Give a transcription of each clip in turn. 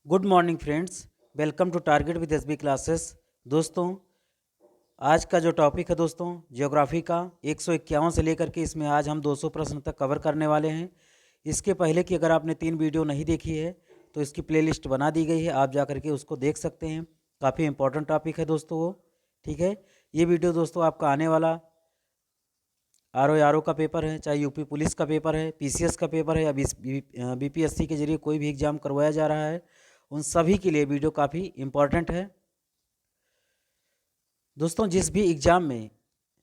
Good morning friends, welcome to target with SB classes. दोस्तों, आज का जो टॉपिक है दोस्तों ज्योग्राफी का 151 से लेकर के इसमें आज हम 200 प्रश्न तक कवर करने वाले हैं। इसके पहले की अगर आपने 3 वीडियो नहीं देखी है तो इसकी प्लेलिस्ट बना दी गई है, आप जा कर के उसको देख सकते हैं। काफ़ी इंपॉर्टेंट टॉपिक है दोस्तों वो, ठीक है। ये वीडियो दोस्तों आपका आने वाला आर का पेपर है, चाहे यूपी पुलिस का पेपर है, पीसीएस का पेपर है या बीपीएससी के जरिए कोई भी एग्ज़ाम करवाया जा रहा है, उन सभी के लिए वीडियो काफ़ी इम्पॉर्टेंट है। दोस्तों, जिस भी एग्ज़ाम में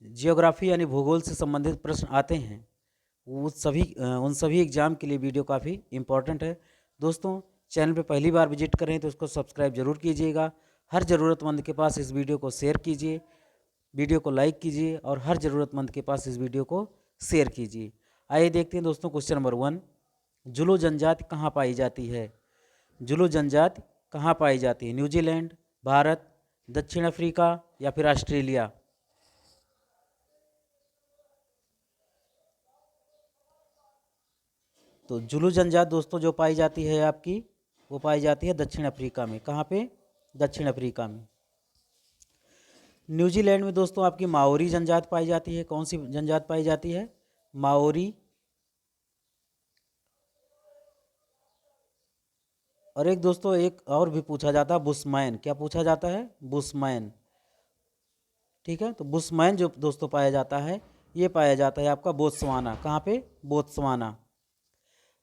जियोग्राफी यानी भूगोल से संबंधित प्रश्न आते हैं उन सभी एग्ज़ाम के लिए वीडियो काफ़ी इम्पॉर्टेंट है। दोस्तों, चैनल पे पहली बार विजिट करें तो उसको सब्सक्राइब जरूर कीजिएगा। हर ज़रूरतमंद के पास इस वीडियो को शेयर कीजिए, वीडियो को लाइक कीजिए और हर ज़रूरतमंद के पास इस वीडियो को शेयर कीजिए। आइए देखते हैं दोस्तों क्वेश्चन नंबर 1, जुलू जनजाति कहाँ पाई जाती है? जुलू जनजाति कहाँ पाई जाती है? न्यूजीलैंड, भारत, दक्षिण अफ्रीका या फिर ऑस्ट्रेलिया? तो जुलू जनजाति दोस्तों जो पाई जाती है आपकी, वो पाई जाती है दक्षिण अफ्रीका में। कहाँ पे? दक्षिण अफ्रीका में। न्यूजीलैंड में दोस्तों आपकी माओरी जनजाति पाई जाती है। कौन सी जनजाति पाई जाती है? माओरी। और एक दोस्तों एक और भी पूछा जाता है, बुशमैन। क्या पूछा जाता है? बुशमैन, ठीक है। तो बुशमैन जो दोस्तों पाया जाता है, ये पाया जाता है आपका बोत्सवाना। कहाँ पे? बोत्सवाना।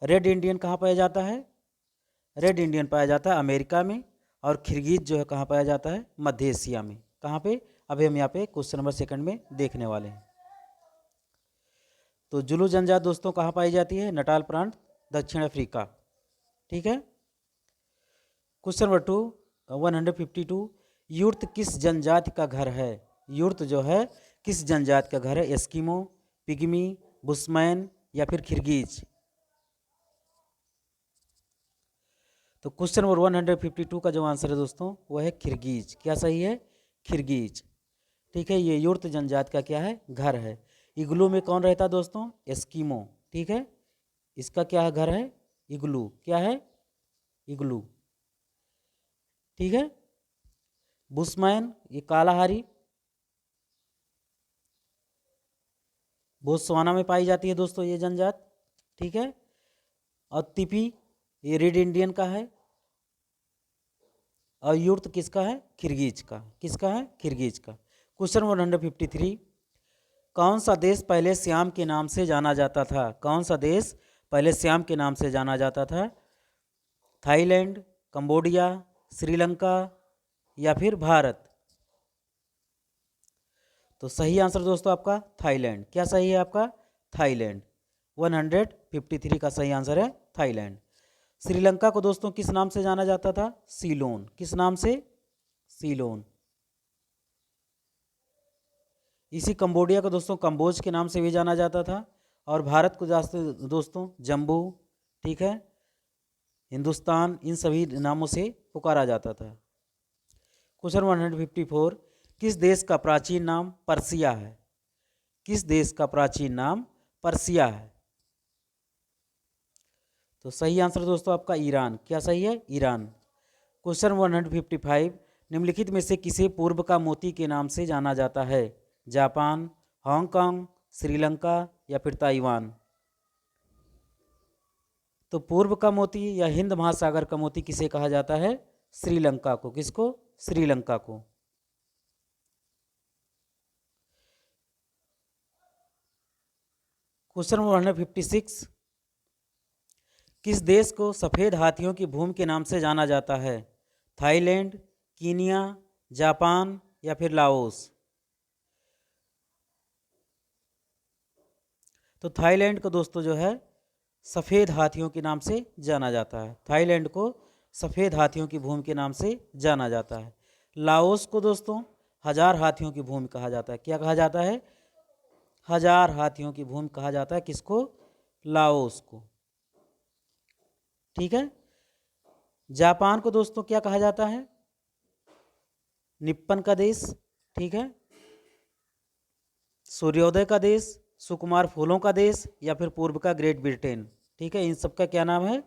रेड इंडियन कहाँ पाया जाता है? रेड इंडियन पाया जाता है अमेरिका में। और खिरगिज जो है कहाँ पाया जाता है? मध्य एशिया में। कहाँ पे? अभी हम यहाँ पे क्वेश्चन नंबर 2 में देखने वाले हैं। तो जुलू जनजाति दोस्तों कहाँ पाई जाती है? नटाल प्रांत, दक्षिण अफ्रीका, ठीक है। क्वेश्चन नंबर 2, 152, युर्त किस जनजाति का घर है? युर्त जो है किस जनजाति का घर है? एस्किमो, पिग्मी, बुशमैन या फिर खिरगिज? तो क्वेश्चन नंबर 152 का जो आंसर है दोस्तों वो है खिरगिज। क्या सही है? खिरगिज, ठीक है। ये युर्त जनजाति का क्या है? घर है। इग्लू में कौन रहता है दोस्तों? एस्किमो, ठीक है। इसका क्या है? घर है इग्लू। क्या है? इग्लू, ठीक है। बुशमैन ये कालाहारी, बोत्सवाना में पाई जाती है दोस्तों ये जनजाति, ठीक है। और तिपी ये रेड इंडियन का है। और युर्त किसका है? खिरगिज का। किसका है? खिरगिज का। क्वेश्चन 153, कौन सा देश पहले श्याम के नाम से जाना जाता था? कौन सा देश पहले श्याम के नाम से जाना जाता था? थाईलैंड, कंबोडिया, श्रीलंका या फिर भारत? तो सही आंसर दोस्तों आपका थाईलैंड। क्या सही है आपका? थाईलैंड। 153 का सही आंसर है थाईलैंड। श्रीलंका को दोस्तों किस नाम से जाना जाता था? सीलोन। किस नाम से? सीलोन। इसी कंबोडिया को दोस्तों कंबोज के नाम से भी जाना जाता था। और भारत को दोस्तों जम्बू, ठीक है, हिंदुस्तान, इन सभी नामों से पुकारा जाता था। क्वेश्चन 154, किस देश का प्राचीन नाम पर्सिया है? किस देश का प्राचीन नाम पर्सिया है? तो सही आंसर दोस्तों आपका ईरान। क्या सही है? ईरान। क्वेश्चन 155, निम्नलिखित में से किसे पूर्व का मोती के नाम से जाना जाता है? जापान, हांगकांग, श्रीलंका या फिर ताइवान? तो पूर्व का मोती या हिंद महासागर का मोती किसे कहा जाता है? श्रीलंका को। किसको? श्रीलंका को। क्वेश्चन 156, किस देश को सफ़ेद हाथियों की भूमि के नाम से जाना जाता है? थाईलैंड, कीनिया, जापान या फिर लाओस? तो थाईलैंड को दोस्तों जो है सफ़ेद हाथियों के नाम से जाना जाता है। थाईलैंड को सफ़ेद हाथियों की भूमि के नाम से जाना जाता है। लाओस को दोस्तों हजार हाथियों की भूमि कहा जाता है। क्या कहा जाता है? हजार हाथियों की भूमि कहा जाता है। किसको? लाओस को, ठीक है। जापान को दोस्तों क्या कहा जाता है? निप्पन का देश, ठीक है। सूर्योदय का देश, सुकुमार फूलों का देश या फिर पूर्व का ग्रेट ब्रिटेन, ठीक है। इन सब का क्या नाम है?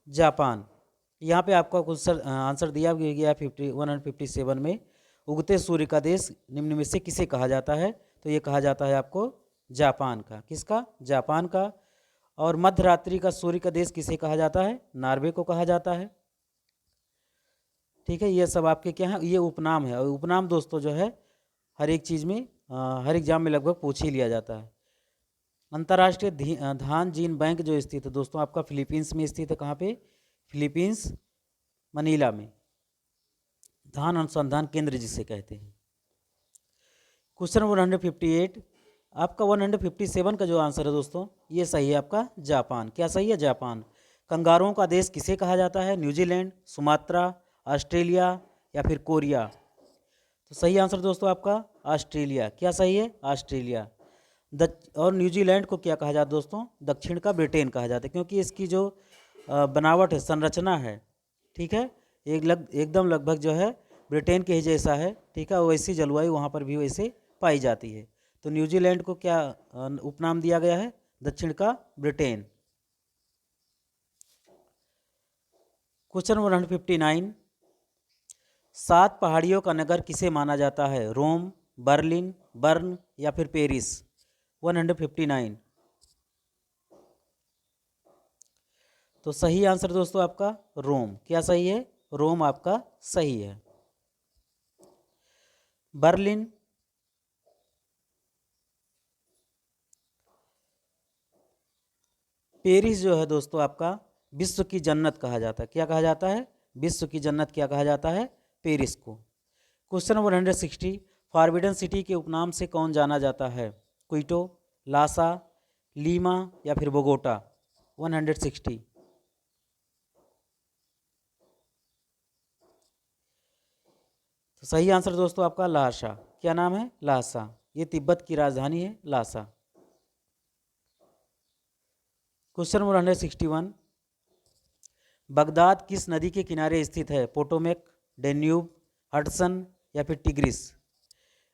जापान। यहाँ पे आपका क्वेश्चन आंसर दिया गया 157 में, उगते सूर्य का देश निम्न में से किसे कहा जाता है? तो ये कहा जाता है आपको जापान का। किसका? जापान का। और मध्य रात्रि का सूर्य का देश किसे कहा जाता है? नॉर्वे को कहा जाता है। ठीक है, ये सब आपके क्या है? ये उपनाम है। और उपनाम दोस्तों जो है हर एक चीज़ में हर एग्जाम में लगभग पूछ ही लिया जाता है। अंतर्राष्ट्रीय धान जीन बैंक जो स्थित है दोस्तों आपका फिलीपींस में स्थित है। कहाँ पे? फिलीपींस, मनीला में। धान अनुसंधान केंद्र जिसे कहते हैं। क्वेश्चन 158, आपका 157 का जो आंसर है दोस्तों ये सही है आपका जापान। क्या सही है? जापान। कंगारुओं का देश किसे कहा जाता है? न्यूजीलैंड, सुमात्रा, ऑस्ट्रेलिया या फिर कोरिया? तो सही आंसर दोस्तों आपका ऑस्ट्रेलिया। क्या सही है? ऑस्ट्रेलिया। और न्यूजीलैंड को क्या कहा जाता है दोस्तों? दक्षिण का ब्रिटेन कहा जाता है, क्योंकि इसकी जो बनावट है, संरचना है, ठीक है, एकदम लगभग जो है ब्रिटेन के ही जैसा है। ठीक है, वैसी जलवायु वहाँ पर भी वैसे पाई जाती है। तो न्यूजीलैंड को क्या उपनाम दिया गया है? दक्षिण का ब्रिटेन। क्वेश्चन 159, 7 पहाड़ियों का नगर किसे माना जाता है? रोम, बर्लिन, बर्न या फिर पेरिस? 159। तो सही आंसर दोस्तों आपका रोम। क्या सही है? रोम आपका सही है। बर्लिन, पेरिस जो है दोस्तों आपका विश्व की जन्नत कहा जाता है। क्या कहा जाता है? विश्व की जन्नत क्या कहा जाता है? पेरिस को। क्वेश्चन 160, फॉरबिडन सिटी के उपनाम से कौन जाना जाता है? क्विटो, लासा, लीमा या फिर बोगोटा? 160। तो सही आंसर दोस्तों आपका लासा। क्या नाम है? लासा। ये तिब्बत की राजधानी है लासा। क्वेश्चन 161, बगदाद किस नदी के किनारे स्थित है? पोटोमेक, डेन्यूब, हडसन या फिर टिग्रिस?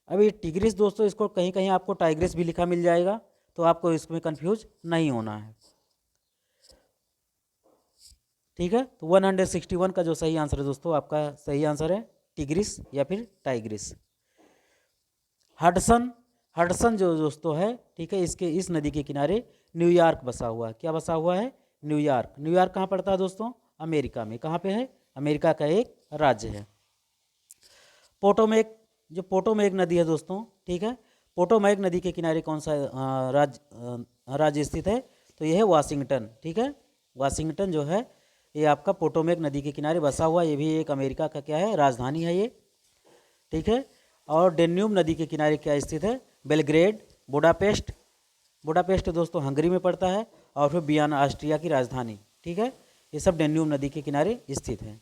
अभी टिग्रिस दोस्तों इसको कहीं कहीं आपको टाइग्रिस भी लिखा मिल जाएगा, तो आपको इसमें कंफ्यूज नहीं होना है। ठीक है, तो 161 का जो सही आंसर है दोस्तों आपका सही आंसर है टिग्रिस या फिर टाइग्रिस। हडसन, हडसन जो दोस्तों है, ठीक है, इसके इस नदी के किनारे न्यूयॉर्क बसा हुआ है। क्या बसा हुआ है? न्यूयॉर्क। न्यूयॉर्क कहाँ पड़ता है दोस्तों? अमेरिका में। कहाँ पे है? अमेरिका का एक राज्य है। पोटोमेक, जो पोटोमेक नदी है दोस्तों, ठीक है, पोटोमेक नदी के किनारे कौन सा राज्य स्थित है? तो यह है वाशिंगटन। ठीक है, वाशिंगटन जो है ये आपका पोटोमेक नदी के किनारे बसा हुआ, ये भी एक अमेरिका का क्या है? राजधानी है ये। ठीक है, और डेन्यूब नदी के किनारे क्या स्थित है? बेलग्रेड, बुडापेस्ट, बुडापेस्ट दोस्तों हंगरी में पड़ता है, और फिर वियना ऑस्ट्रिया की राजधानी। ठीक है, ये सब डेन्यूब नदी के किनारे स्थित है।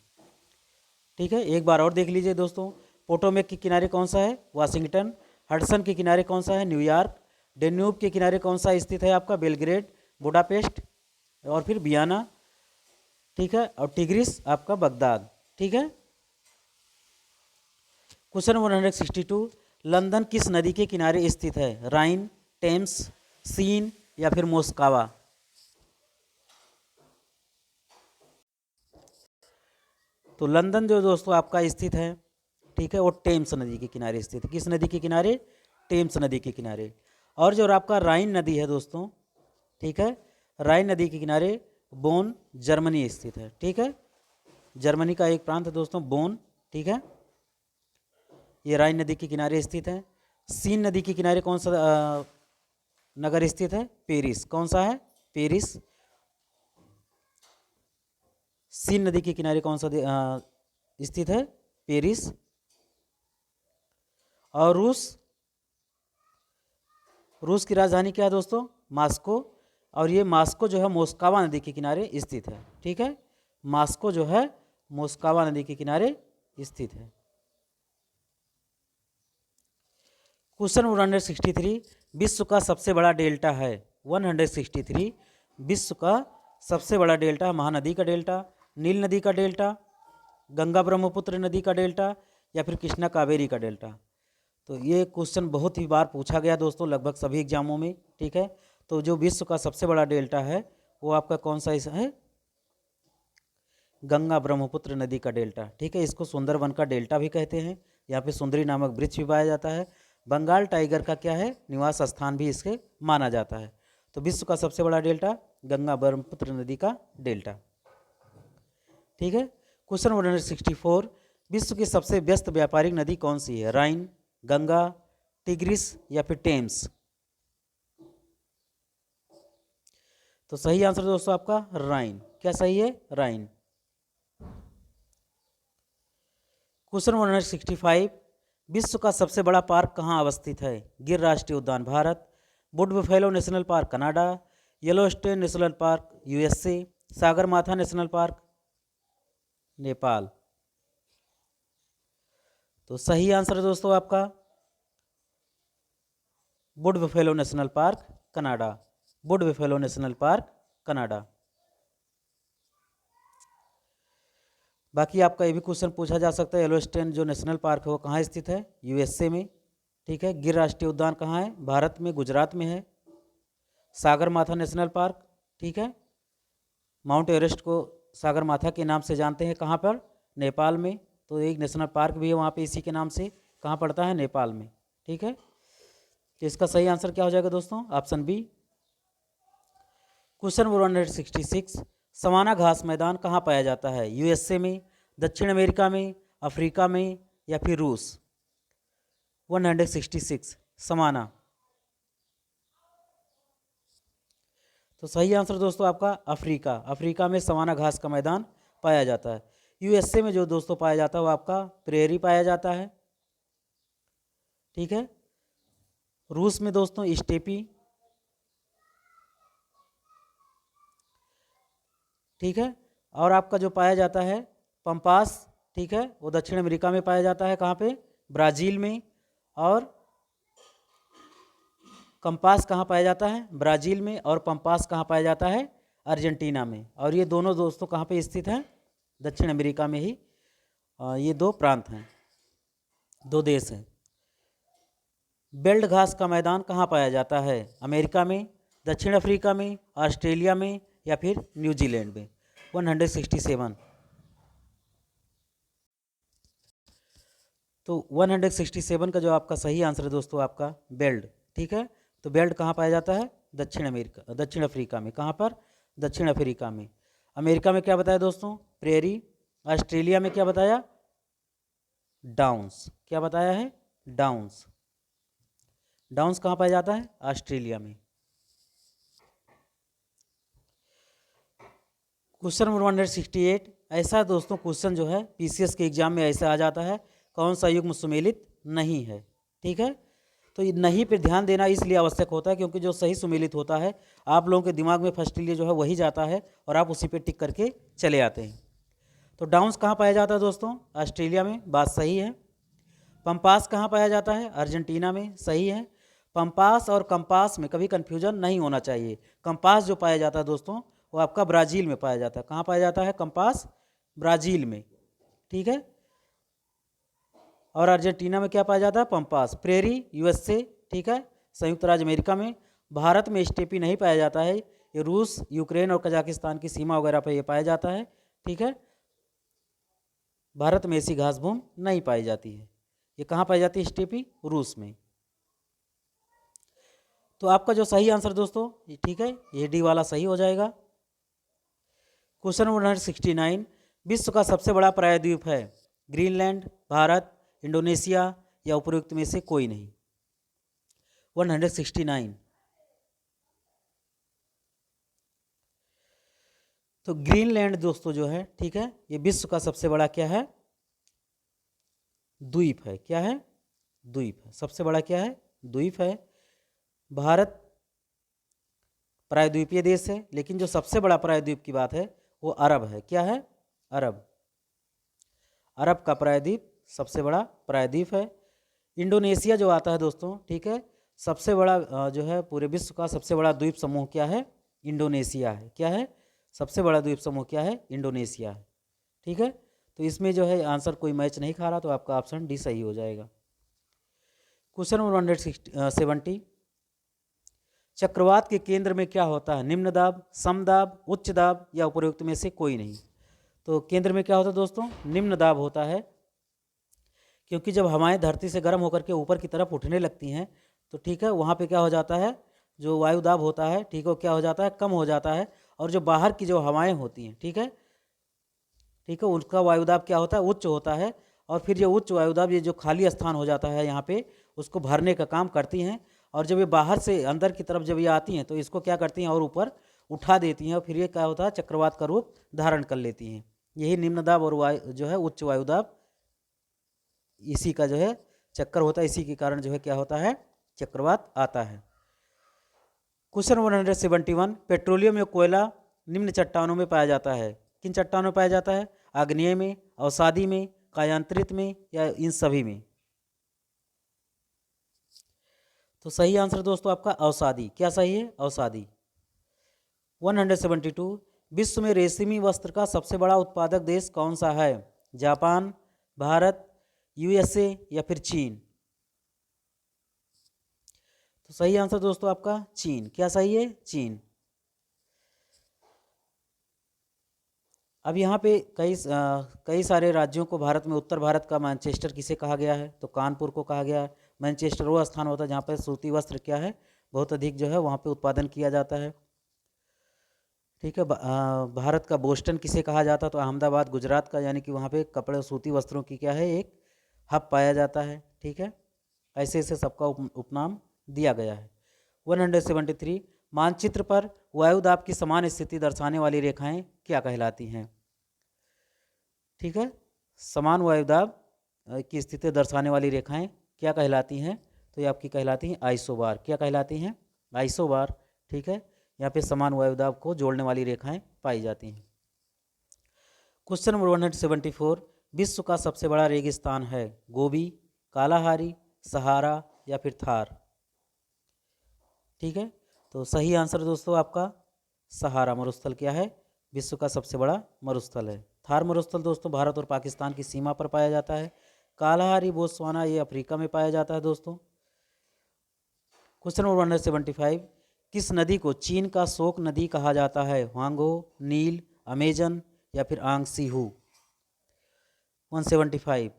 ठीक है, एक बार और देख लीजिए दोस्तों, पोटोमेक के किनारे कौन सा है? वाशिंगटन। हडसन के किनारे कौन सा है? न्यूयॉर्क। डेन्यूब के किनारे कौन सा स्थित है आपका? बेलग्रेड, बुडापेस्ट और फिर वियना। ठीक है, और टिग्रिस आपका बगदाद। ठीक है। क्वेश्चन 162, लंदन किस नदी के किनारे स्थित है? राइन, टेम्स, सीन या फिर मोस्कावा? तो लंदन जो दोस्तों आपका स्थित है, ठीक है, वो टेम्स नदी के किनारे स्थित है। किस नदी के किनारे? टेम्स नदी के किनारे। और जो आपका राइन नदी है दोस्तों, ठीक है, राइन नदी के किनारे बोन, जर्मनी स्थित है। ठीक है, जर्मनी का एक प्रांत है दोस्तों बोन। ठीक है, ये राइन नदी के किनारे स्थित है। सीन नदी के किनारे कौन सा नगर स्थित है? पेरिस। कौन सा है? पेरिस। सीन नदी के किनारे कौन सा स्थित है? पेरिस। और रूस की राजधानी क्या है दोस्तों? मास्को। और ये मास्को जो है मोस्कावा नदी के किनारे स्थित है। ठीक है, मास्को जो है मोस्कावा नदी के किनारे स्थित है। क्वेश्चन 163, विश्व का सबसे बड़ा डेल्टा है? 163, विश्व का सबसे बड़ा डेल्टा, महानदी का डेल्टा, नील नदी का डेल्टा, गंगा ब्रह्मपुत्र नदी का डेल्टा या फिर कृष्णा कावेरी का डेल्टा? तो ये क्वेश्चन बहुत ही बार पूछा गया दोस्तों, लगभग सभी एग्जामों में। ठीक है, तो जो विश्व का सबसे बड़ा डेल्टा है वो आपका कौन सा है? गंगा ब्रह्मपुत्र नदी का डेल्टा, ठीक है। इसको सुंदरबन का डेल्टा भी कहते हैं। यहाँ पे सुंदरी नामक वृक्ष भी पाया जाता है। बंगाल टाइगर का क्या है, निवास स्थान भी इसके माना जाता है। तो विश्व का सबसे बड़ा डेल्टा गंगा ब्रह्मपुत्र नदी का डेल्टा, ठीक है। क्वेश्चन नंबर 64, विश्व की सबसे व्यस्त व्यापारिक नदी कौन सी है? राइन, गंगा, टिग्रिस या फिर टेम्स? तो सही आंसर दोस्तों आपका राइन। क्या सही है? राइन। क्वेश्चन नंबर 65, विश्व का सबसे बड़ा पार्क कहाँ अवस्थित है? गिर राष्ट्रीय उद्यान Bharat, would buffalo national park Canada, Yellowstone national park USA, Sagarmatha national park Nepal? तो सही आंसर है दोस्तों आपका would buffalo national park Canada, would buffalo national park Canada. बाकी आपका ये भी क्वेश्चन पूछा जा सकता है, येलोस्टोन जो नेशनल पार्क है वो कहाँ स्थित है? यूएसए में, ठीक है। गिर राष्ट्रीय उद्यान कहाँ है? भारत में, गुजरात में है। सागरमाथा नेशनल पार्क, ठीक है। माउंट एवरेस्ट को सागरमाथा के नाम से जानते हैं, कहाँ पर? नेपाल में। तो एक नेशनल पार्क भी है वहाँ पे इसी के नाम से, कहाँ पड़ता है? नेपाल में, ठीक है। तो इसका सही आंसर क्या हो जाएगा दोस्तों? Option B. Question number 166, savanna घास मैदान कहाँ पाया जाता है? यूएसए में, दक्षिण अमेरिका में, अफ्रीका में या फिर रूस? 166 सवाना। तो सही आंसर दोस्तों आपका अफ्रीका, अफ्रीका में सवाना घास का मैदान पाया जाता है। यूएसए में जो दोस्तों पाया जाता है वो आपका प्रेरी पाया जाता है, ठीक है। रूस में दोस्तों स्टेपी, ठीक है। और आपका जो पाया जाता है पंपास, ठीक है, वो दक्षिण अमेरिका में पाया जाता है, कहाँ पे? ब्राज़ील में। और कंपास कहाँ पाया जाता है? ब्राज़ील में। और पंपास कहाँ पाया जाता है? अर्जेंटीना में। और ये दोनों दोस्तों कहाँ पे स्थित हैं? दक्षिण अमेरिका में ही। ये दो प्रांत हैं, दो देश हैं। बेल्ट घास का मैदान कहाँ पाया जाता है? अमेरिका में, दक्षिण अफ्रीका में, ऑस्ट्रेलिया में या फिर न्यूजीलैंड में? 167। तो 167 का जो आपका सही आंसर है दोस्तों आपका बेल्ट, ठीक है। तो बेल्ट कहाँ पाया जाता है? दक्षिण अमेरिका, दक्षिण अफ्रीका में। कहाँ पर? दक्षिण अफ्रीका में। अमेरिका में क्या बताया दोस्तों? प्रेरी। ऑस्ट्रेलिया में क्या बताया? डाउन्स। क्या बताया है? डाउन्स। डाउन्स कहाँ पाया जाता है? ऑस्ट्रेलिया में। क्वेश्चन नंबर 168, ऐसा दोस्तों क्वेश्चन जो है पीसीएस के एग्जाम में ऐसा आ जाता है, कौन सा युग्म सुमेलित नहीं है, ठीक है। तो ये नहीं पे ध्यान देना इसलिए आवश्यक होता है क्योंकि जो सही सुमेलित होता है आप लोगों के दिमाग में फर्स्ट लिए जो है वही जाता है और आप उसी पे टिक करके चले आते हैं। तो डाउन्स कहाँ पाया जाता है दोस्तों? ऑस्ट्रेलिया में, बात सही है। पंपास कहाँ पाया जाता है? अर्जेंटीना में, सही है। पंपास और कंपास में कभी कन्फ्यूजन नहीं होना चाहिए। कंपास जो पाया जाता है दोस्तों वो आपका ब्राज़ील में पाया जाता है। कहाँ पाया जाता है कंपास? ब्राज़ील में, ठीक है। और अर्जेंटीना में क्या पाया जाता है? पंपास। प्रेरी यूएसए, ठीक है, संयुक्त राज्य अमेरिका में। भारत में स्टेपी नहीं पाया जाता है, ये रूस, यूक्रेन और कजाकिस्तान की सीमा वगैरह पर ये पाया जाता है, ठीक है। भारत में ऐसी घास भूमि नहीं पाई जाती है। ये कहाँ पाई जाती है स्टेपी? रूस में। तो आपका जो सही आंसर दोस्तों ये ठीक है, ये डी वाला सही हो जाएगा। क्वेश्चन नंबर 169, विश्व का सबसे बड़ा प्रायद्वीप है? ग्रीनलैंड, भारत, इंडोनेशिया या उपरोक्त में से कोई नहीं? 169। तो ग्रीनलैंड दोस्तों जो है, ठीक है, ये विश्व का सबसे बड़ा क्या है? द्वीप है। क्या है? द्वीप है। सबसे बड़ा क्या है? द्वीप है। भारत प्रायद्वीपीय देश है, लेकिन जो सबसे बड़ा प्रायद्वीप की बात है वो अरब है। क्या है? अरब। अरब का प्रायद्वीप सबसे बड़ा प्रायद्वीप है। इंडोनेशिया जो आता है दोस्तों, ठीक है, सबसे बड़ा जो है पूरे विश्व का सबसे बड़ा द्वीप समूह क्या है? इंडोनेशिया है। क्या है? सबसे बड़ा द्वीप समूह क्या है? इंडोनेशिया है, ठीक है। तो इसमें जो है आंसर कोई मैच नहीं खा रहा, तो आपका ऑप्शन डी सही हो जाएगा। क्वेश्चन नंबर 170, चक्रवात के केंद्र में क्या होता है? निम्न दाब, समदाब, उच्च दाब या उपरोक्त में से कोई नहीं? तो केंद्र में क्या होता है दोस्तों, निम्न दाब होता है, क्योंकि जब हवाएं धरती से गर्म होकर के ऊपर की तरफ उठने लगती हैं तो ठीक है, वहाँ पे क्या हो जाता है, जो वायु दाब होता है ठीक है, वो क्या हो जाता है, कम हो जाता है, और जो बाहर की जो हवाएं होती हैं ठीक है, उसका वायुदाब क्या होता है, उच्च होता है, और फिर ये उच्च वायुदाब ये जो खाली स्थान हो जाता है यहाँ पे, उसको भरने का काम करती हैं, और जब ये बाहर से अंदर की तरफ जब ये आती हैं तो इसको क्या करती हैं, और ऊपर उठा देती हैं, और फिर ये क्या होता है, चक्रवात का रूप धारण कर लेती हैं। यही निम्न दाब और वायु जो है उच्च वायुदाब, इसी का जो है चक्कर होता है, इसी के कारण जो है क्या होता है, चक्रवात आता है। क्वेश्चन 171, पेट्रोलियम या कोयला निम्न चट्टानों में पाया जाता है। किन चट्टानों में पाया जाता है, आग्नेय में, अवसादी में, कायांतरित में, या इन सभी में। तो सही आंसर दोस्तों आपका अवसादी। क्या सही है, अवसादी। 172, विश्व में रेशमी वस्त्र का सबसे बड़ा उत्पादक देश कौन सा है, जापान, भारत, यूएसए या फिर चीन। तो सही आंसर दोस्तों आपका चीन। क्या सही है, चीन। अब यहाँ पे कई सारे राज्यों को भारत में, उत्तर भारत का मैनचेस्टर किसे कहा गया है, तो कानपुर को कहा गया है। मैनचेस्टर वो स्थान होता है जहाँ पर सूती वस्त्र क्या है, बहुत अधिक जो है वहाँ पे उत्पादन किया जाता है। ठीक है, भारत का बोस्टन किसे कहा जाता है, तो अहमदाबाद गुजरात का, यानी कि वहाँ पे कपड़े सूती वस्त्रों की क्या है, एक हब पाया जाता है। ठीक है, ऐसे ऐसे सबका उपनाम दिया गया है। 173, मानचित्र पर वायुदाब की समान स्थिति दर्शाने वाली रेखाएं क्या कहलाती हैं। ठीक है, समान वायुदाब की स्थिति दर्शाने वाली रेखाएं क्या कहलाती हैं, तो ये आपकी कहलाती हैं आइसोबार। क्या कहलाती हैं, आइसोबार। ठीक है, यहाँ पे समान वायुदाब को जोड़ने वाली रेखाएं पाई जाती हैं। क्वेश्चन नंबर 174, विश्व का सबसे बड़ा रेगिस्तान है, गोबी, कालाहारी, सहारा या फिर थार। ठीक है, तो सही आंसर दोस्तों आपका सहारा मरुस्थल क्या है, विश्व का सबसे बड़ा मरुस्थल है। थार मरुस्थल दोस्तों भारत और पाकिस्तान की सीमा पर पाया जाता है। कालाहारी बोत्सवाना ये अफ्रीका में पाया जाता है दोस्तों। क्वेश्चन नंबर 175, किस नदी को चीन का शोक नदी कहा जाता है, ह्वांगो, नील, अमेजन या फिर आंगसीहू। 175,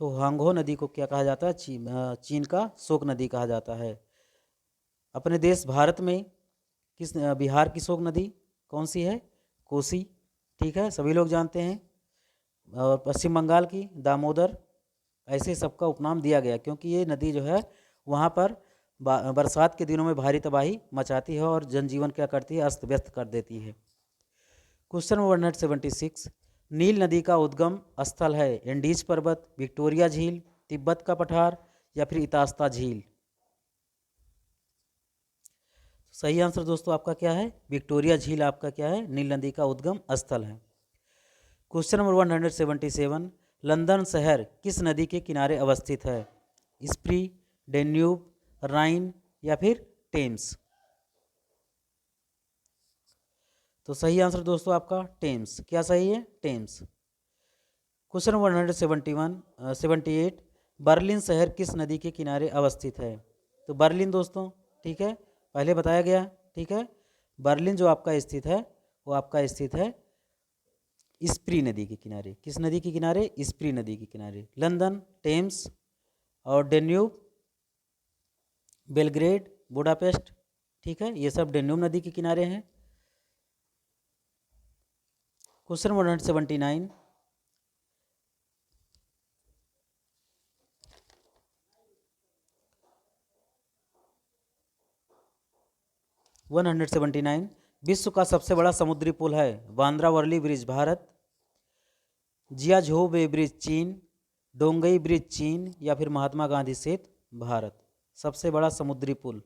तो ह्वांगो नदी को क्या कहा जाता है, चीन का शोक नदी कहा जाता है। अपने देश भारत में किस, बिहार की शोक नदी कौन सी है, कोसी। ठीक है, सभी लोग जानते हैं। और पश्चिम बंगाल की दामोदर। ऐसे सबका उपनाम दिया गया क्योंकि ये नदी जो है वहाँ पर बरसात के दिनों में भारी तबाही मचाती है और जनजीवन क्या करती है, अस्त व्यस्त कर देती है। क्वेश्चन 176, नील नदी का उद्गम स्थल है, एंडीज पर्वत, विक्टोरिया झील, तिब्बत का पठार या फिर इतास्ता झील। सही आंसर दोस्तों आपका क्या है, विक्टोरिया झील आपका क्या है, नील नदी का उद्गम स्थल है। क्वेश्चन नंबर 177, लंदन शहर किस नदी के किनारे अवस्थित है, स्प्री, डेन्यूब, राइन या फिर टेम्स। तो सही आंसर दोस्तों आपका टेम्स। क्या सही है, टेम्स। क्वेश्चन 178, बर्लिन शहर किस नदी के किनारे अवस्थित है, तो बर्लिन दोस्तों ठीक है पहले बताया गया। ठीक है, बर्लिन जो आपका स्थित है वो आपका स्थित है स्प्री नदी के किनारे। किस नदी के किनारे, स्प्री नदी के किनारे। लंदन, टेम्स और डेन्यूब, बेलग्रेड, बुडापेस्ट। ठीक है, ये सब डेन्यूब नदी के किनारे हैं। क्वेश्चन 179, विश्व का सबसे बड़ा समुद्री पुल है, बांद्रा वर्ली ब्रिज भारत, जियाझोउ बे ब्रिज चीन, डोंगई ब्रिज चीन या फिर महात्मा गांधी सेतु भारत। सबसे बड़ा समुद्री पुल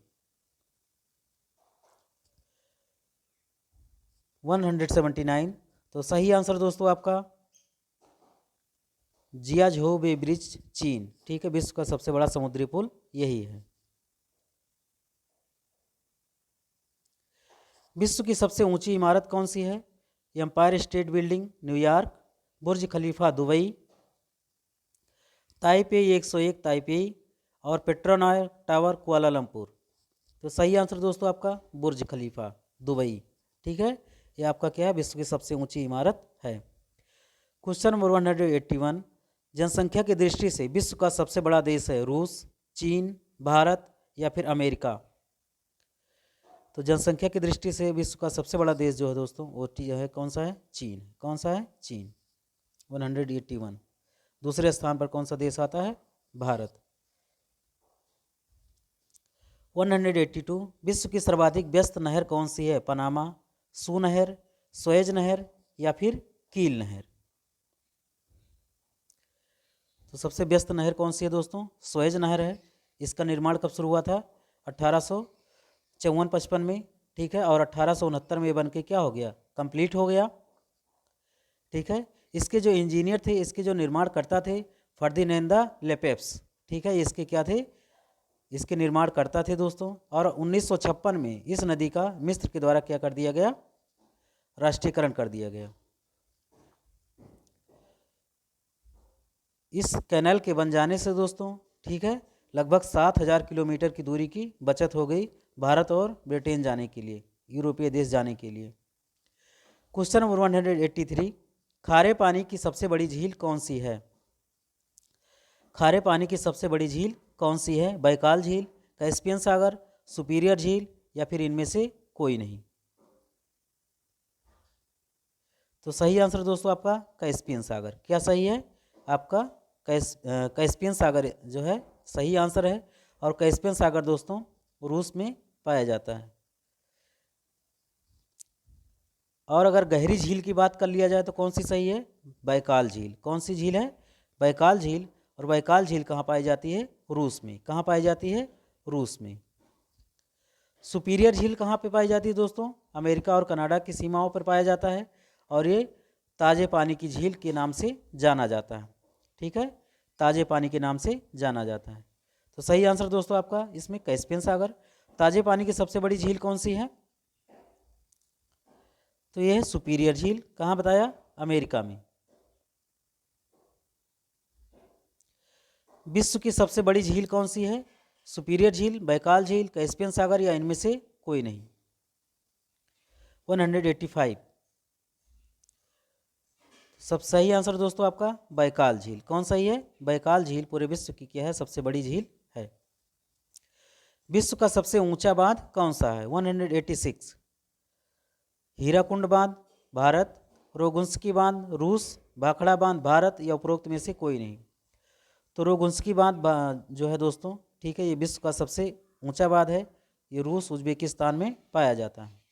179, तो सही आंसर दोस्तों आपका जियाझोउ बे ब्रिज चीन। ठीक है, विश्व का सबसे बड़ा समुद्री पुल यही है। विश्व की सबसे ऊंची इमारत कौन सी है, एम्पायर स्टेट बिल्डिंग न्यूयॉर्क, बुर्ज खलीफा दुबई, ताइपेई 101 ताइपेई और पेट्रोनाय टावर कुआलालंपुर। तो सही आंसर दोस्तों आपका बुर्ज खलीफा दुबई। ठीक है, ये आपका क्या है, विश्व की सबसे ऊंची इमारत है। क्वेश्चन नंबर 181, जनसंख्या की दृष्टि से विश्व का सबसे बड़ा देश है रूस, चीन, भारत या फिर अमेरिका। तो जनसंख्या की दृष्टि से विश्व का सबसे बड़ा देश जो है दोस्तों वो है कौन सा है, चीन। कौन सा है, चीन। 181। दूसरे स्थान पर कौन सा देश आता है, भारत। 182, विश्व की सर्वाधिक व्यस्त नहर कौन सी है, पनामा, सू नहर, सुएज नहर या फिर कील नहर। तो सबसे व्यस्त नहर कौन सी है दोस्तों, सुएज नहर है। इसका निर्माण कब शुरू हुआ था, 1854-55 में, ठीक है, और 1869 में बन के क्या हो गया, कंप्लीट हो गया, ठीक है। इसके जो इंजीनियर थे, इसके जो निर्माण करता थे, फर्दिनेंदा लेपेप्स, ठीक है, इसके क्या थे, इसके निर्माण करता थे दोस्तों। और 1956 में इस नदी का मिस्र के द्वारा क्या कर दिया गया, राष्ट्रीयकरण कर दिया गया। इस कैनाल के बन जाने से दोस्तों, ठीक है, लगभग 7000 किलोमीटर की दूरी की बचत हो गई भारत और ब्रिटेन जाने के लिए, यूरोपीय देश जाने के लिए। क्वेश्चन नंबर 183, खारे पानी की सबसे बड़ी झील कौन सी है। खारे पानी की सबसे बड़ी झील कौन सी है, बैकाल झील, कैस्पियन सागर, सुपीरियर झील या फिर इनमें से कोई नहीं। तो सही आंसर दोस्तों आपका कैस्पियन सागर। क्या सही है आपका, कैस्पियन सागर जो है सही आंसर है। और कैस्पियन सागर दोस्तों रूस में पाया जाता है। और अगर गहरी झील की बात कर लिया जाए तो कौन सी सही है, बैकाल झील। कौन सी झील है, बैकाल झील। और बैकाल झील कहाँ पाई जाती है, रूस में। कहाँ पाई जाती है, रूस में। सुपीरियर झील कहाँ पे पाई जाती है दोस्तों, अमेरिका और कनाडा की सीमाओं पर पाया जाता है। और ये ताजे पानी की झील के नाम से जाना जाता है, ठीक है, ताजे पानी के नाम से जाना जाता है। तो सही आंसर दोस्तों आपका इसमें कैस्पियन सागर। ताजे पानी की सबसे बड़ी झील कौन सी है, तो यह है सुपीरियर झील। कहाँ बताया, अमेरिका में। विश्व की सबसे बड़ी झील कौन सी है, सुपीरियर झील, बैकाल झील, कैस्पियन सागर या इनमें से कोई नहीं। 185, सब सही आंसर दोस्तों आपका बैकाल झील। कौन सही है, बैकाल झील पूरे विश्व की क्या है, सबसे बड़ी झील है। विश्व का सबसे ऊंचा बांध कौन सा है, 186, हीराकुंड बांध भारत, रोगुंस्की बांध रूस, भाखड़ा बांध भारत या उपरोक्त में से कोई नहीं। तो रोगुंस्की बांध जो है दोस्तों, ठीक है, ये विश्व का सबसे ऊंचा बांध है। ये रूस उज्बेकिस्तान में पाया जाता है।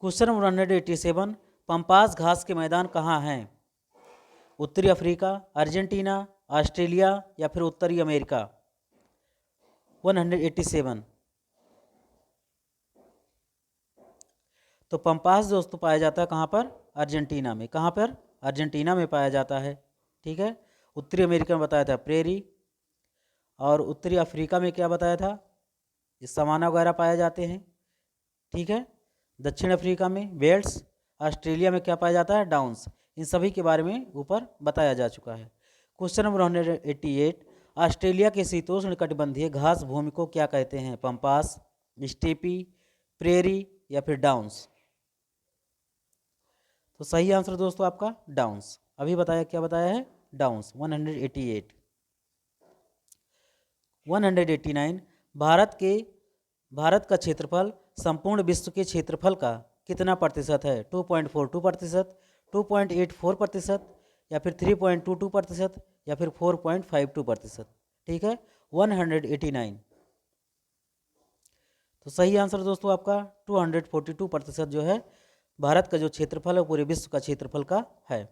क्वेश्चन नंबर 187, पंपास घास के मैदान कहाँ हैं, उत्तरी अफ्रीका, अर्जेंटीना, ऑस्ट्रेलिया या फिर उत्तरी अमेरिका। 187, तो पंपास दोस्तों पाया जाता है कहाँ पर, अर्जेंटीना में। कहाँ पर, अर्जेंटीना में पाया जाता है, ठीक है। उत्तरी अमेरिका में बताया था प्रेरी, और उत्तरी अफ्रीका में क्या बताया था, सवाना वगैरह पाए जाते हैं, ठीक है। दक्षिण अफ्रीका में वेल्स, ऑस्ट्रेलिया में क्या पाया जाता है, डाउन्स। इन सभी के बारे में ऊपर बताया जा चुका है। क्वेश्चन नंबर 188, ऑस्ट्रेलिया के शीतोष्ण कटिबंधीय घास भूमि को क्या कहते हैं, पंपास, स्टेपी, प्रेरी या फिर डाउन्स। तो सही आंसर दोस्तों आपका डाउन्स। अभी बताया, क्या बताया है, डाउन्स। 188। 189, भारत का क्षेत्रफल संपूर्ण विश्व के क्षेत्रफल का कितना प्रतिशत है, 2.42%, 2.84% या फिर 3.22% या फिर 4.52%, ठीक है। 189, तो सही आंसर दोस्तों आपका 242% जो है भारत का जो क्षेत्रफल है पूरे विश्व का क्षेत्रफल का है।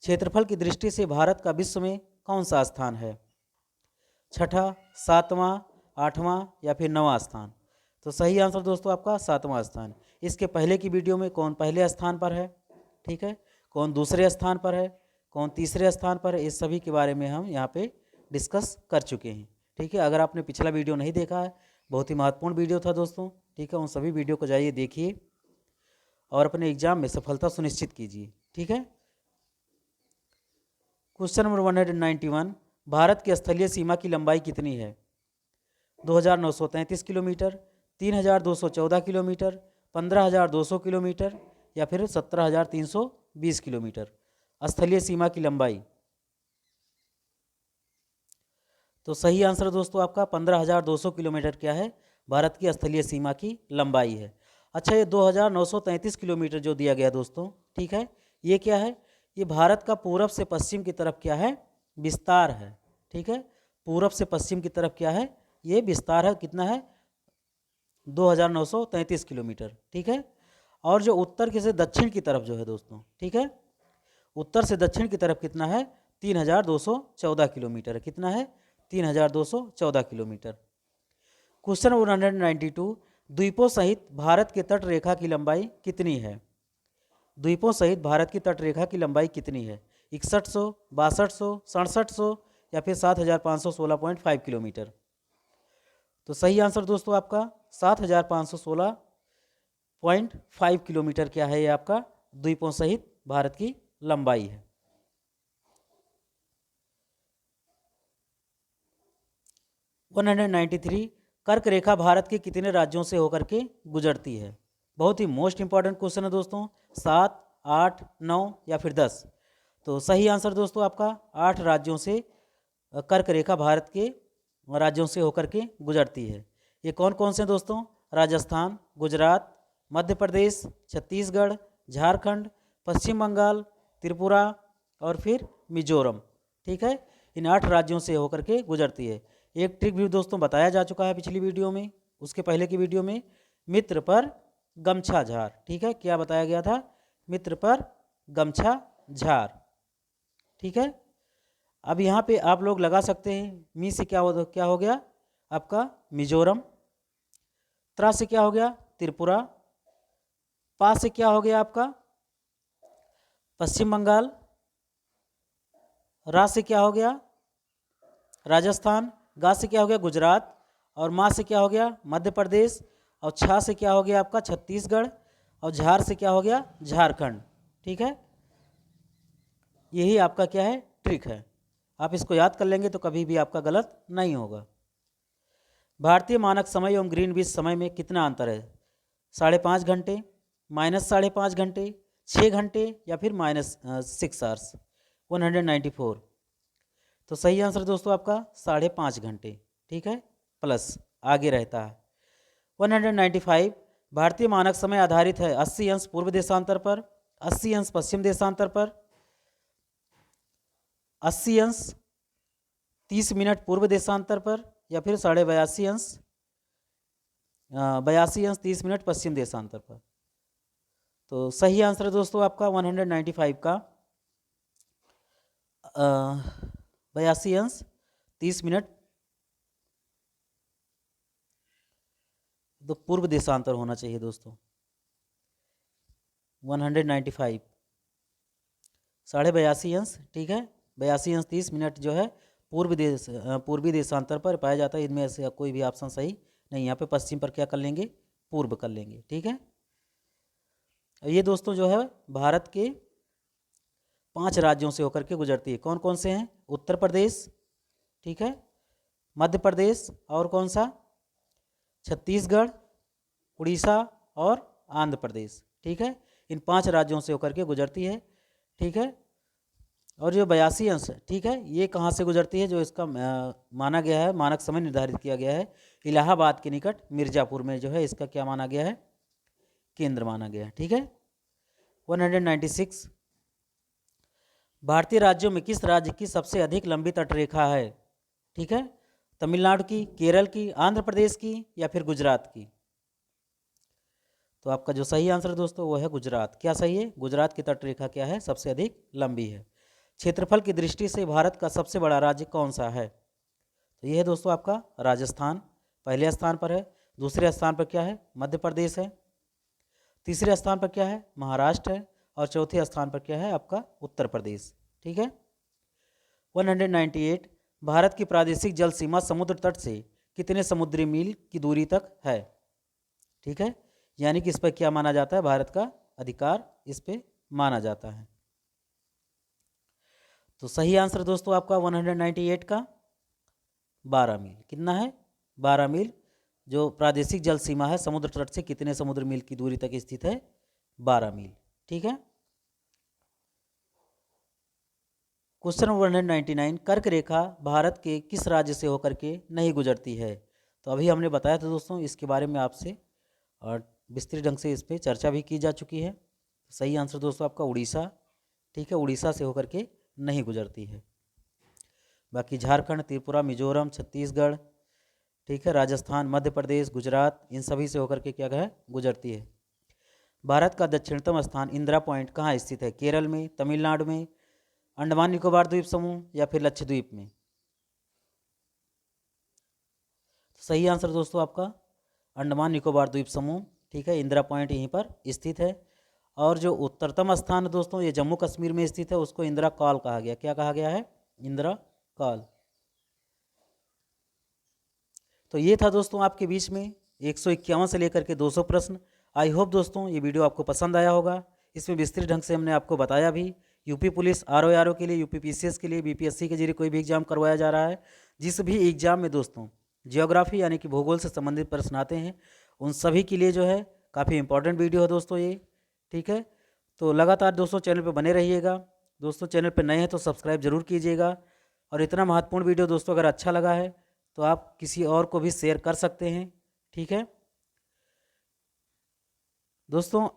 क्षेत्रफल की दृष्टि से भारत का विश्व में कौन सा स्थान है, छठा, सातवां, आठवां या फिर नवां स्थान। तो सही आंसर दोस्तों आपका सातवां स्थान। इसके पहले की वीडियो में कौन पहले स्थान पर है, ठीक है, कौन दूसरे स्थान पर है, कौन तीसरे स्थान पर है, इस सभी के बारे में हम यहाँ पे डिस्कस कर चुके हैं, ठीक है। अगर आपने पिछला वीडियो नहीं देखा है, बहुत ही महत्वपूर्ण वीडियो था दोस्तों, ठीक है, उन सभी वीडियो को जाइए देखिए और अपने एग्जाम में सफलता सुनिश्चित कीजिए, ठीक है। क्वेश्चन नंबर 191, भारत की स्थलीय सीमा की लंबाई कितनी है, 2933 किलोमीटर, 3214 किलोमीटर, 15,200 किलोमीटर या फिर 17,320 किलोमीटर स्थलीय सीमा की लंबाई। तो सही आंसर दोस्तों आपका 15,200 किलोमीटर क्या है, भारत की स्थलीय सीमा की लंबाई है। अच्छा, ये 2,933 किलोमीटर जो दिया गया दोस्तों, ठीक है, ये क्या है, ये भारत का पूरब से पश्चिम की तरफ क्या है, विस्तार है। ठीक है, पूरब से पश्चिम की तरफ क्या है, ये विस्तार है। कितना है, 2,933 किलोमीटर। ठीक है, और जो उत्तर के से दक्षिण की तरफ जो है दोस्तों, ठीक है, उत्तर से दक्षिण की तरफ कितना है, 3,214 किलोमीटर। कितना है, 3,214 किलोमीटर। क्वेश्चन 192, द्वीपों सहित भारत के तट रेखा की लंबाई कितनी है। द्वीपों सहित भारत की तट रेखा की लंबाई कितनी है, 6100, 6200, 6700 या फिर 7,516.5 किलोमीटर। तो सही आंसर दोस्तों आपका 7,516.5 किलोमीटर क्या है, ये आपका द्वीपों सहित भारत की लंबाई है। 193, कर्क रेखा भारत के कितने राज्यों से होकर के गुजरती है। बहुत ही मोस्ट इंपॉर्टेंट क्वेश्चन है दोस्तों, 7, 8, 9 या फिर 10। तो सही आंसर दोस्तों आपका 8 राज्यों से कर्क रेखा भारत के राज्यों से होकर के गुजरती है। ये कौन कौन से दोस्तों, राजस्थान, गुजरात, मध्य प्रदेश, छत्तीसगढ़, झारखंड, पश्चिम बंगाल, त्रिपुरा और फिर मिजोरम। ठीक है, इन 8 राज्यों से होकर के गुजरती है। एक ट्रिक भी दोस्तों बताया जा चुका है पिछली वीडियो में, उसके पहले की वीडियो में, मित्र पर गमछा झार। ठीक है, क्या बताया गया था, मित्र पर गमछा झार। ठीक है, अब यहाँ पे आप लोग लगा सकते हैं, मी से क्या हो गया आपका मिजोरम, त्रा से क्या हो गया त्रिपुरा, पा से क्या हो गया आपका पश्चिम बंगाल, रा से क्या हो गया राजस्थान, गा से क्या हो गया गुजरात, और मा से क्या हो गया मध्य प्रदेश, और छा से क्या हो गया आपका छत्तीसगढ़, और झार से क्या हो गया झारखंड। ठीक है, यही आपका क्या है ट्रिक है, आप इसको याद कर लेंगे तो कभी भी आपका गलत नहीं होगा। भारतीय मानक समय एवं ग्रीनविच समय में कितना अंतर है, 5.5 घंटे, -5.5 घंटे, 6 घंटे या फिर -6 आवर्स। 194, तो सही आंसर दोस्तों आपका 5.5 घंटे। ठीक है, प्लस आगे रहता है। 195, भारतीय मानक समय आधारित है 80 अंश पूर्व देशांतर पर, 80 अंश पश्चिम देशांतर पर, 80 अंश 30 मिनट पूर्व देशांतर पर, या फिर 82.5 अंश 82 अंश 30 मिनट पश्चिम देशांतर पर। तो सही आंसर है दोस्तों आपका 195 का 82 अंश 30 मिनट तो पूर्व देशांतर होना चाहिए दोस्तों। 195 82.5 अंश, ठीक है, 82 अंश 30 मिनट जो है पूर्वी देशांतर पर पाया जाता है। इनमें से कोई भी ऑप्शन सही नहीं, यहाँ पे पश्चिम पर क्या कर लेंगे पूर्व कर लेंगे। ठीक है, ये दोस्तों जो है भारत के 5 राज्यों से होकर के गुजरती है। कौन कौन से हैं, उत्तर प्रदेश, ठीक है, मध्य प्रदेश, और कौन सा छत्तीसगढ़, उड़ीसा और आंध्र प्रदेश। ठीक है, इन 5 राज्यों से होकर के गुजरती है। ठीक है, और जो 82 अंश, ठीक है, ये कहाँ से गुजरती है, जो इसका माना गया है मानक समय निर्धारित किया गया है इलाहाबाद के निकट मिर्ज़ापुर में जो है इसका क्या माना गया है केंद्र माना गया है। ठीक है, 196, भारतीय राज्यों में किस राज्य की सबसे अधिक लंबी तटरेखा है। ठीक है, तमिलनाडु की, केरल की, आंध्र प्रदेश की या फिर गुजरात की। तो आपका जो सही आंसर दोस्तों वो है गुजरात। क्या सही है, गुजरात की तटरेखा क्या है सबसे अधिक लंबी है। क्षेत्रफल की दृष्टि से भारत का सबसे बड़ा राज्य कौन सा है, तो ये है दोस्तों आपका राजस्थान पहले स्थान पर है। दूसरे स्थान पर क्या है मध्य प्रदेश है। तीसरे स्थान पर क्या है महाराष्ट्र है। और चौथे स्थान पर क्या है आपका उत्तर प्रदेश। ठीक है, 198, भारत की प्रादेशिक जल सीमा समुद्र तट से कितने समुद्री मील की दूरी तक है। ठीक है, यानी कि इस पर क्या माना जाता है, भारत का अधिकार इस पे माना जाता है। तो सही आंसर दोस्तों आपका 198 का 12 मील। कितना है 12 मील। जो प्रादेशिक जल सीमा है समुद्र तट से कितने समुद्र मील की दूरी तक स्थित है? 12 मील। ठीक है। क्वेश्चन नंबर 199, कर्क रेखा भारत के किस राज्य से होकर के नहीं गुजरती है? तो अभी हमने बताया था दोस्तों, इसके बारे में आपसे और विस्तृत ढंग से इस पर चर्चा भी की जा चुकी है। सही आंसर दोस्तों आपका उड़ीसा। ठीक है, उड़ीसा से होकर के नहीं गुजरती है। बाकी झारखंड, त्रिपुरा, मिजोरम, छत्तीसगढ़, ठीक है, राजस्थान, मध्य प्रदेश, गुजरात, इन सभी से होकर के क्या है? गुजरती है। भारत का दक्षिणतम स्थान इंदिरा पॉइंट कहाँ स्थित है? केरल में, तमिलनाडु में, अंडमान निकोबार द्वीप समूह या फिर लक्षद्वीप में? सही आंसर दोस्तों आपका अंडमान निकोबार द्वीप समूह। ठीक है, इंदिरा पॉइंट यहीं पर स्थित है। और जो उत्तरतम स्थान है दोस्तों, ये जम्मू कश्मीर में स्थित है, उसको इंदिरा कॉल कहा गया। क्या कहा गया है? इंदिरा कॉल। तो ये था दोस्तों आपके बीच में 151 से लेकर के 200 प्रश्न। आई होप दोस्तों ये वीडियो आपको पसंद आया होगा। इसमें विस्तृत ढंग से हमने आपको बताया भी, यूपी पुलिस, आरओ के लिए, यूपी पीसीएस के लिए, बीपीएससी के जरिए कोई भी एग्जाम करवाया जा रहा है। जिस भी एग्जाम में दोस्तों जियोग्राफी यानी कि भूगोल से संबंधित प्रश्न आते हैं, उन सभी के लिए जो है काफ़ी इंपॉर्टेंट वीडियो है दोस्तों ये। ठीक है, तो लगातार दोस्तों चैनल पर बने रहिएगा। दोस्तों चैनल पर नए हैं तो सब्सक्राइब जरूर कीजिएगा। और इतना महत्वपूर्ण वीडियो दोस्तों अगर अच्छा लगा है तो आप किसी और को भी शेयर कर सकते हैं। ठीक है दोस्तों,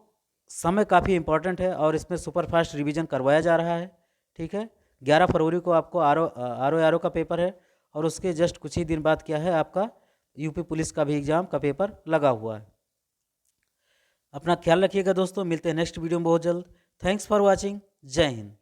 समय काफ़ी इंपॉर्टेंट है और इसमें सुपरफास्ट रिवीजन करवाया जा रहा है। ठीक है, 11 फरवरी को आपको आर का पेपर है और उसके जस्ट कुछ ही दिन बाद क्या है आपका यूपी पुलिस का भी एग्ज़ाम का पेपर लगा हुआ है। अपना ख्याल रखिएगा दोस्तों, मिलते हैं नेक्स्ट वीडियो में बहुत जल्द। Thanks for watching. जय हिंद।